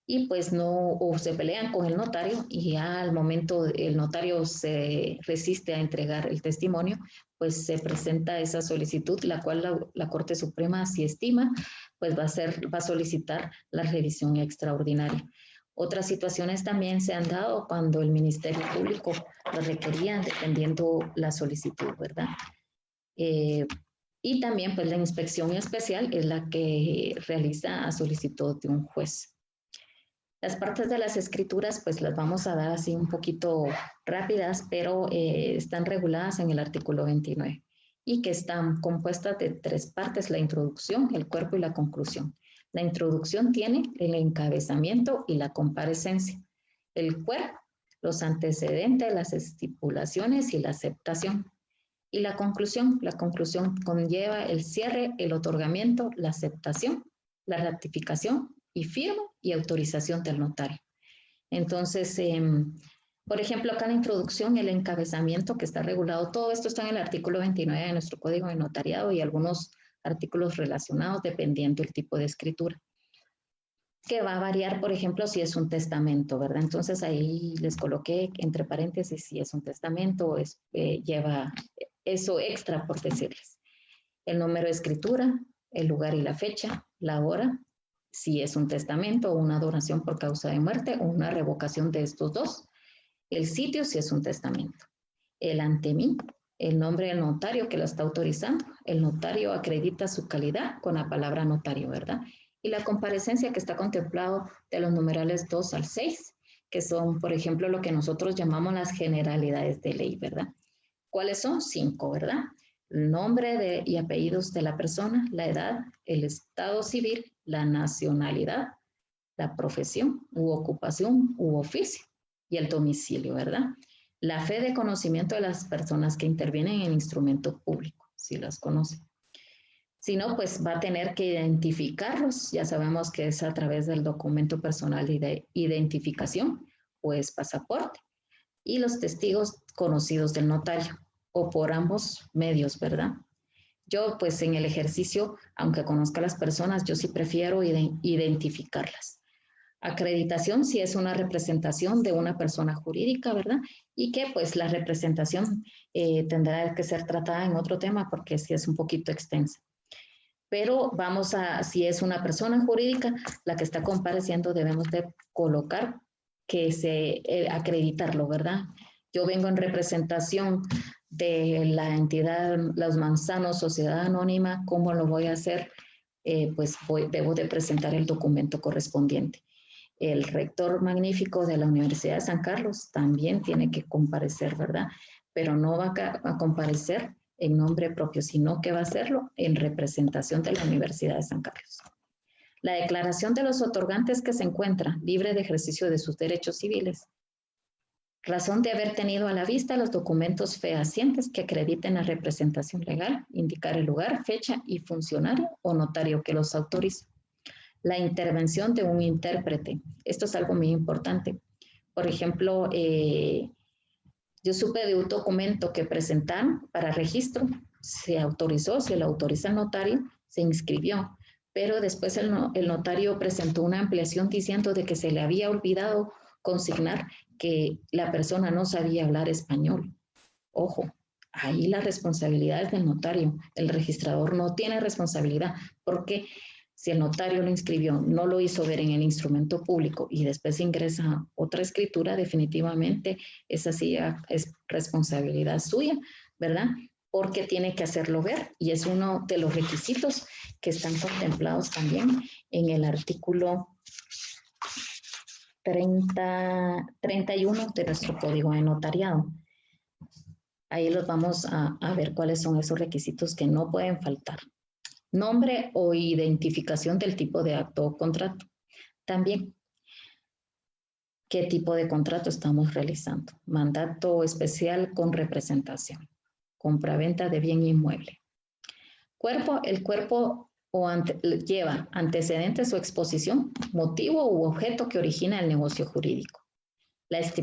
y pues no, o se pelean con el notario y ya al momento el notario se resiste a entregar el testimonio, pues se presenta esa solicitud, la cual la Corte Suprema, si estima, pues va a solicitar la revisión extraordinaria. Otras situaciones también se han dado cuando el Ministerio Público lo requería, dependiendo la solicitud, ¿verdad? Y también pues la inspección especial es la que realiza a solicitud de un juez. Las partes de las escrituras pues las vamos a dar así un poquito rápidas, pero están reguladas en el artículo 29 y que están compuestas de 3 partes: la introducción, el cuerpo y la conclusión. La introducción tiene el encabezamiento y la comparecencia. El cuerpo, los antecedentes, las estipulaciones y la aceptación. Y la conclusión conlleva el cierre, el otorgamiento, la aceptación, la ratificación y firma y autorización del notario. Entonces, por ejemplo, acá en la introducción, el encabezamiento que está regulado, todo esto está en el artículo 29 de nuestro Código de Notariado y algunos artículos relacionados dependiendo del tipo de escritura, que va a variar, por ejemplo, si es un testamento, ¿verdad? Entonces ahí les coloqué entre paréntesis si es un testamento, lleva eso extra, por decirles. El número de escritura, el lugar y la fecha, la hora, si es un testamento o una donación por causa de muerte o una revocación de estos dos. El sitio, si es un testamento. El ante mí, el nombre del notario que lo está autorizando. El notario acredita su calidad con la palabra notario, ¿verdad? Y la comparecencia que está contemplado de los numerales 2 al 6, que son, por ejemplo, lo que nosotros llamamos las generalidades de ley, ¿verdad? ¿Cuáles son? 5, ¿verdad? El nombre y apellidos de la persona, la edad, el estado civil, la nacionalidad, la profesión u ocupación u oficio y el domicilio, ¿verdad? La fe de conocimiento de las personas que intervienen en instrumento público, si las conocen. Si no, pues va a tener que identificarlos. Ya sabemos que es a través del documento personal y de identificación, pues pasaporte, y los testigos conocidos del notario, o por ambos medios, ¿verdad? Yo, pues en el ejercicio, aunque conozca a las personas, yo sí prefiero identificarlas. Acreditación si es una representación de una persona jurídica, ¿verdad? Y que pues la representación tendrá que ser tratada en otro tema porque sí es un poquito extensa. Pero vamos a, si es una persona jurídica, la que está compareciendo debemos de colocar acreditarlo, ¿verdad? Yo vengo en representación de la entidad Los Manzanos Sociedad Anónima, ¿cómo lo voy a hacer? Pues debo de presentar el documento correspondiente. El rector magnífico de la Universidad de San Carlos también tiene que comparecer, ¿verdad? Pero no va a comparecer en nombre propio, sino que va a hacerlo en representación de la Universidad de San Carlos. La declaración de los otorgantes que se encuentra libre de ejercicio de sus derechos civiles. Razón de haber tenido a la vista los documentos fehacientes que acrediten la representación legal, indicar el lugar, fecha y funcionario o notario que los autoriza. La intervención de un intérprete. Esto es algo muy importante. Por ejemplo, yo supe de un documento que presentaron para registro, se autorizó, se lo autoriza el notario, se inscribió, pero después el notario presentó una ampliación diciendo de que se le había olvidado consignar que la persona no sabía hablar español. Ojo, ahí la responsabilidad es del notario, el registrador no tiene responsabilidad, porque Si el notario lo inscribió, no lo hizo ver en el instrumento público y después ingresa otra escritura, definitivamente esa sí es responsabilidad suya, ¿verdad? Porque tiene que hacerlo ver y es uno de los requisitos que están contemplados también en el artículo 31 de nuestro código de notariado. Ahí los vamos a ver cuáles son esos requisitos que no pueden faltar. Nombre o identificación del tipo de acto o contrato. También, ¿qué tipo de contrato estamos realizando? Mandato especial con representación. Compraventa de bien inmueble. El cuerpo lleva antecedentes o exposición, motivo u objeto que origina el negocio jurídico. Las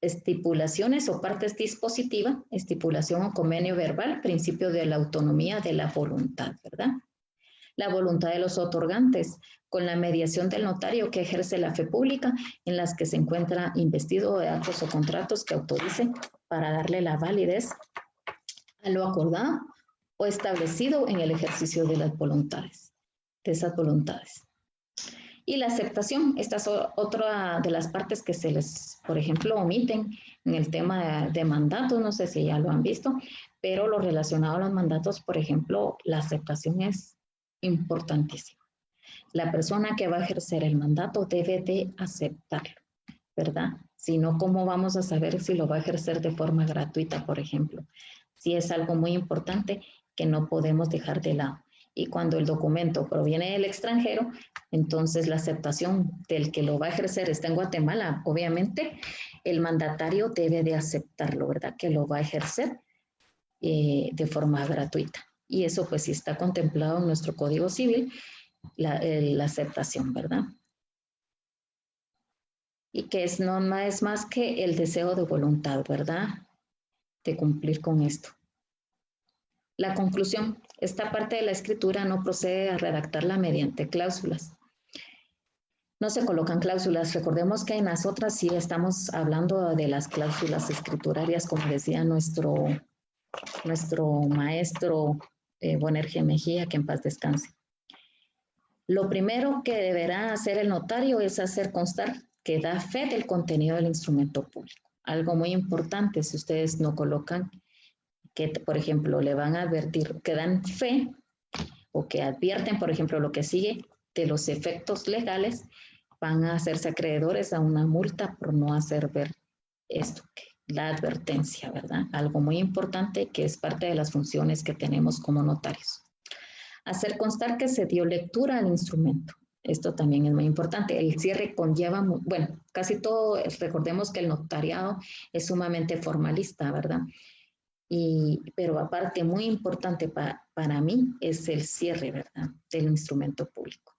estipulaciones o partes dispositivas, estipulación o convenio verbal, principio de la autonomía de la voluntad, ¿verdad? La voluntad de los otorgantes, con la mediación del notario que ejerce la fe pública en las que se encuentra investido de actos o contratos que autoricen para darle la validez a lo acordado o establecido en el ejercicio de las voluntades, de esas voluntades. Y la aceptación, esta es otra de las partes que se les, por ejemplo, omiten en el tema de mandatos, no sé si ya lo han visto, pero lo relacionado a los mandatos, por ejemplo, la aceptación es importantísima. La persona que va a ejercer el mandato debe de aceptarlo, ¿verdad? Si no, ¿cómo vamos a saber si lo va a ejercer de forma gratuita, por ejemplo? Sí es algo muy importante que no podemos dejar de lado. Y cuando el documento proviene del extranjero, entonces la aceptación del que lo va a ejercer está en Guatemala. Obviamente, el mandatario debe de aceptarlo, ¿verdad? Que lo va a ejercer de forma gratuita. Y eso pues sí está contemplado en nuestro Código Civil, la aceptación, ¿verdad? Y que no es más que el deseo de voluntad, ¿verdad? De cumplir con esto. La conclusión, esta parte de la escritura no procede a redactarla mediante cláusulas. No se colocan cláusulas. Recordemos que en las otras sí estamos hablando de las cláusulas escriturarias, como decía nuestro maestro Bonerge Mejía, que en paz descanse. Lo primero que deberá hacer el notario es hacer constar que da fe del contenido del instrumento público. Algo muy importante, si ustedes no colocan que, por ejemplo, le van a advertir que dan fe o que advierten, por ejemplo, lo que sigue de los efectos legales, van a hacerse acreedores a una multa por no hacer ver esto, la advertencia, ¿verdad? Algo muy importante que es parte de las funciones que tenemos como notarios. Hacer constar que se dio lectura al instrumento. Esto también es muy importante. El cierre conlleva, bueno, casi todo, recordemos que el notariado es sumamente formalista, ¿verdad? Pero aparte, muy importante para mí es el cierre, ¿verdad?, del instrumento público.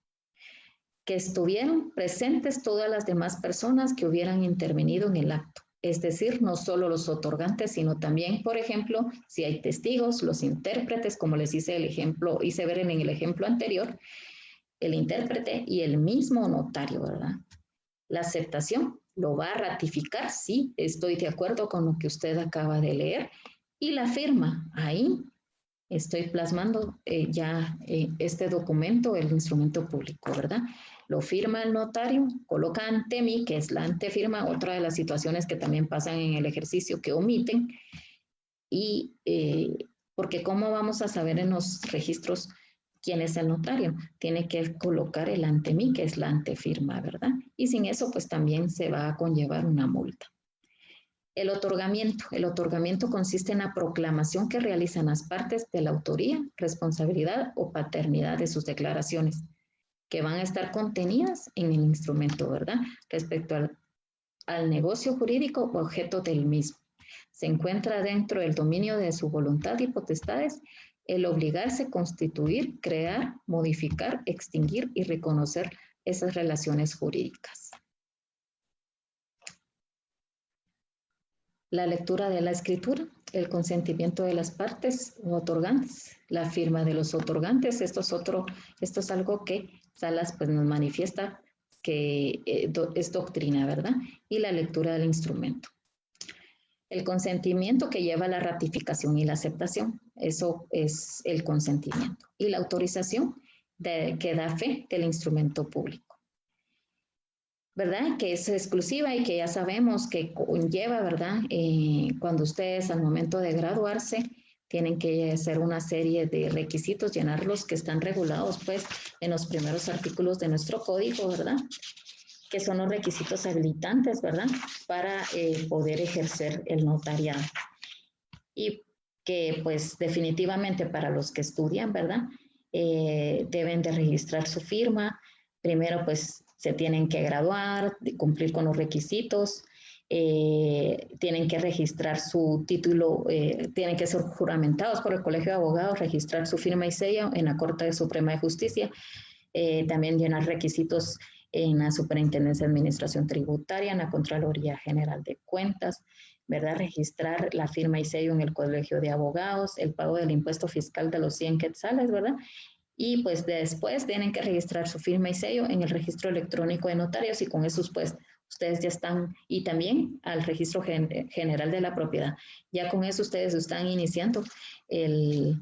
Que estuvieron presentes todas las demás personas que hubieran intervenido en el acto. Es decir, no solo los otorgantes, sino también, por ejemplo, si hay testigos, los intérpretes, como les hice ver en el ejemplo anterior, el intérprete y el mismo notario, ¿verdad? La aceptación lo va a ratificar, sí, estoy de acuerdo con lo que usted acaba de leer, y la firma, ahí estoy plasmando este documento, el instrumento público, ¿verdad? Lo firma el notario, coloca ante mí, que es la antefirma, otra de las situaciones que también pasan en el ejercicio que omiten, y porque ¿cómo vamos a saber en los registros quién es el notario? Tiene que colocar el ante mí, que es la antefirma, ¿verdad? Y sin eso, pues también se va a conllevar una multa. El otorgamiento consiste en la proclamación que realizan las partes de la autoría, responsabilidad o paternidad de sus declaraciones, que van a estar contenidas en el instrumento, ¿verdad? Respecto al negocio jurídico o objeto del mismo. Se encuentra dentro del dominio de su voluntad y potestades el obligarse a constituir, crear, modificar, extinguir y reconocer esas relaciones jurídicas. La lectura de la escritura, el consentimiento de las partes o otorgantes, la firma de los otorgantes, esto es algo que Salas pues nos manifiesta que es doctrina, ¿verdad? Y la lectura del instrumento. El consentimiento que lleva a la ratificación y la aceptación, eso es el consentimiento. Y la autorización que da fe del instrumento público, ¿verdad? Que es exclusiva y que ya sabemos que conlleva, ¿verdad? Cuando ustedes al momento de graduarse tienen que hacer una serie de requisitos, llenarlos que están regulados pues en los primeros artículos de nuestro código, ¿verdad? Que son los requisitos habilitantes, ¿verdad? Para poder ejercer el notariado. Y que pues definitivamente para los que estudian, ¿verdad? Deben de registrar su firma. Primero pues se tienen que graduar, cumplir con los requisitos, tienen que registrar su título, tienen que ser juramentados por el Colegio de Abogados, registrar su firma y sello en la Corte Suprema de Justicia, también llenar requisitos en la Superintendencia de Administración Tributaria, en la Contraloría General de Cuentas, ¿verdad? Registrar la firma y sello en el Colegio de Abogados, el pago del impuesto fiscal de los 100 quetzales, ¿verdad? Y pues después tienen que registrar su firma y sello en el registro electrónico de notarios y con esos pues ustedes ya están, y también al registro general de la propiedad. Ya con eso ustedes están iniciando el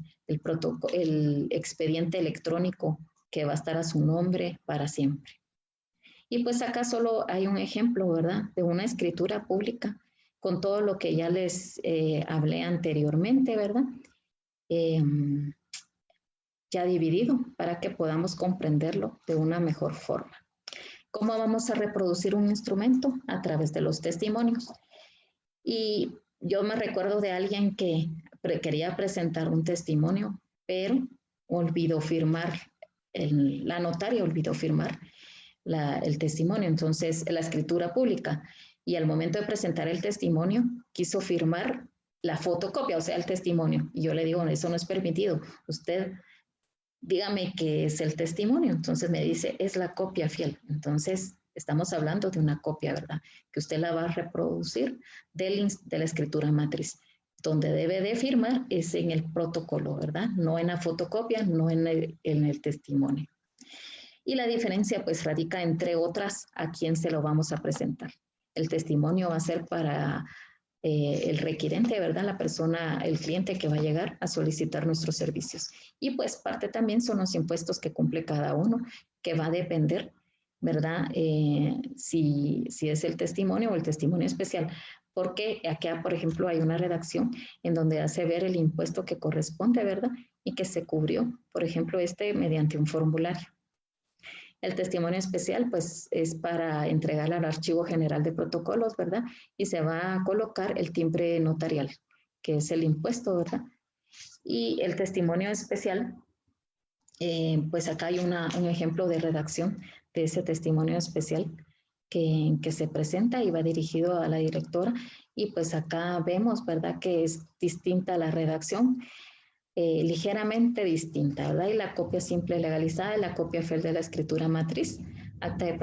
expediente electrónico que va a estar a su nombre para siempre. Y pues acá solo hay un ejemplo, ¿verdad? De una escritura pública con todo lo que ya les hablé anteriormente, ¿verdad? Ya dividido para que podamos comprenderlo de una mejor forma. ¿Cómo vamos a reproducir un instrumento? A través de los testimonios. Y yo me recuerdo de alguien que quería presentar un testimonio, pero olvidó firmar, la notaria olvidó firmar el testimonio, entonces la escritura pública. Y al momento de presentar el testimonio, quiso firmar la fotocopia, o sea, el testimonio. Y yo le digo, eso no es permitido. Usted dígame qué es el testimonio. Entonces me dice, es la copia fiel. Entonces estamos hablando de una copia, ¿verdad? Que usted la va a reproducir de la escritura matriz. Donde debe de firmar es en el protocolo, ¿verdad? No en la fotocopia, no en el testimonio. Y la diferencia pues radica entre otras a quién se lo vamos a presentar. El testimonio va a ser para el requirente, ¿verdad? La persona, el cliente que va a llegar a solicitar nuestros servicios. Y pues parte también son los impuestos que cumple cada uno, que va a depender, ¿verdad? Si es el testimonio o el testimonio especial. Porque acá, por ejemplo, hay una redacción en donde hace ver el impuesto que corresponde, ¿verdad? Y que se cubrió, por ejemplo, mediante un formulario. El testimonio especial, pues, es para entregar al Archivo General de Protocolos, ¿verdad? Y se va a colocar el timbre notarial, que es el impuesto, ¿verdad? Y el testimonio especial, pues acá hay un ejemplo de redacción de ese testimonio especial que se presenta y va dirigido a la directora. Y pues acá vemos, ¿verdad?, que es distinta la redacción. Ligeramente distinta, ¿verdad? Y la copia simple legalizada y la copia fiel de la escritura matriz, acta de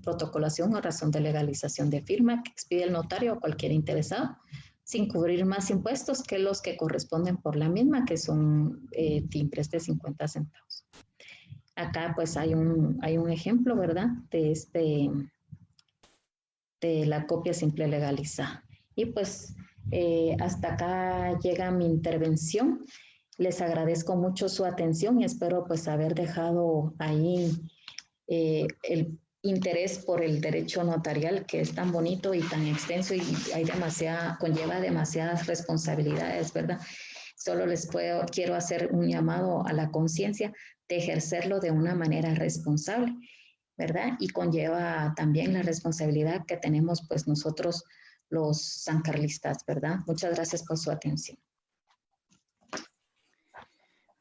protocolación o razón de legalización de firma que expide el notario o cualquier interesado, sin cubrir más impuestos que los que corresponden por la misma, que son timbres de 50 centavos. Acá pues hay un ejemplo, ¿verdad? De la copia simple legalizada. Y pues hasta acá llega mi intervención. Les agradezco mucho su atención y espero pues haber dejado ahí el interés por el derecho notarial, que es tan bonito y tan extenso y conlleva demasiadas responsabilidades, ¿verdad? Solo quiero hacer un llamado a la conciencia de ejercerlo de una manera responsable, ¿verdad? Y conlleva también la responsabilidad que tenemos pues nosotros los sancarlistas, ¿verdad? Muchas gracias por su atención.